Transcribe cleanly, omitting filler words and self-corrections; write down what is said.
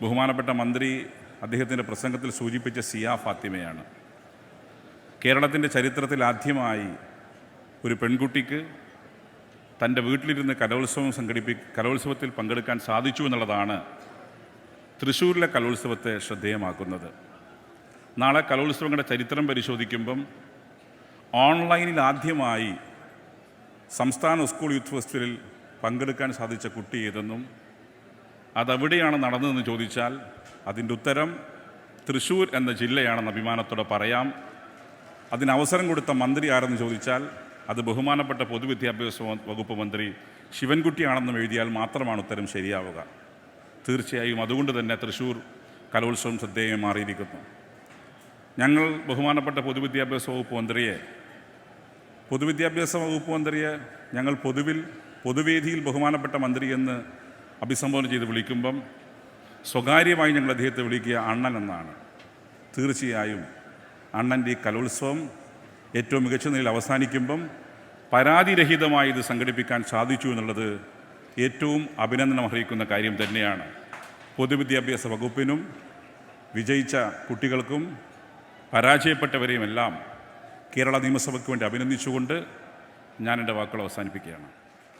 ബഹുമാനപ്പെട്ട മന്ത്രി അദ്ദേഹത്തിൻ്റെ പ്രസംഗത്തിൽ സൂചിപ്പിച്ച സിയ ഫാത്തിമയാണ്. കേരളത്തിൻ്റെ ചരിത്രത്തിൽ ആദ്യമായി ഒരു പെൺകുട്ടിക്ക് തൻ്റെ വീട്ടിലിരുന്ന് കലോത്സവത്തിൽ പങ്കെടുക്കാൻ സാധിച്ചു എന്നുള്ളതാണ് തൃശ്ശൂരിലെ കലോത്സവത്തെ ശ്രദ്ധേയമാക്കുന്നത്. നാളെ കലോത്സവങ്ങളുടെ ചരിത്രം പരിശോധിക്കുമ്പം ഓൺലൈനിൽ ആദ്യമായി സംസ്ഥാന സ്കൂൾ യൂത്ത് ഫെസ്റ്റിവലിൽ പങ്കെടുക്കാൻ സാധിച്ച കുട്ടി ഏതെന്നും അതെവിടെയാണ് നടന്നതെന്ന് ചോദിച്ചാൽ അതിൻ്റെ ഉത്തരം തൃശ്ശൂർ എന്ന ജില്ലയാണെന്ന് അഭിമാനത്തോടെ പറയാം. അതിനവസരം കൊടുത്ത മന്ത്രി ആരെന്ന് ചോദിച്ചാൽ അത് ബഹുമാനപ്പെട്ട പൊതുവിദ്യാഭ്യാസ വകുപ്പ് മന്ത്രി ശിവൻകുട്ടിയാണെന്നും എഴുതിയാൽ മാത്രമാണ് ഉത്തരം ശരിയാവുക. തീർച്ചയായും അതുകൊണ്ട് തന്നെ തൃശ്ശൂർ കലോത്സവം ശ്രദ്ധേയമായി മാറിയിരിക്കുന്നു. ഞങ്ങൾ ബഹുമാനപ്പെട്ട പൊതുവിദ്യാഭ്യാസ വകുപ്പ് മന്ത്രിയെ ഞങ്ങൾ പൊതുവേദിയിൽ ബഹുമാനപ്പെട്ട മന്ത്രി എന്ന് അഭിസംബോധന ചെയ്ത് വിളിക്കുമ്പം സ്വകാര്യമായി ഞങ്ങൾ അദ്ദേഹത്തെ വിളിക്കുക അണ്ണൻ എന്നാണ്. തീർച്ചയായും അണ്ണൻ്റെ ഈ കലോത്സവം ഏറ്റവും മികച്ച നിലയിൽ അവസാനിക്കുമ്പം പരാതിരഹിതമായി ഇത് സംഘടിപ്പിക്കാൻ സാധിച്ചു എന്നുള്ളത് ഏറ്റവും അഭിനന്ദനം അർഹിക്കുന്ന കാര്യം തന്നെയാണ്. പൊതുവിദ്യാഭ്യാസ വകുപ്പിനും വിജയിച്ച കുട്ടികൾക്കും പരാജയപ്പെട്ടവരെയുമെല്ലാം കേരള നിയമസഭയ്ക്ക് വേണ്ടി അഭിനന്ദിച്ചുകൊണ്ട് ഞാൻ എൻ്റെ വാക്കുകൾ അവസാനിപ്പിക്കുകയാണ്.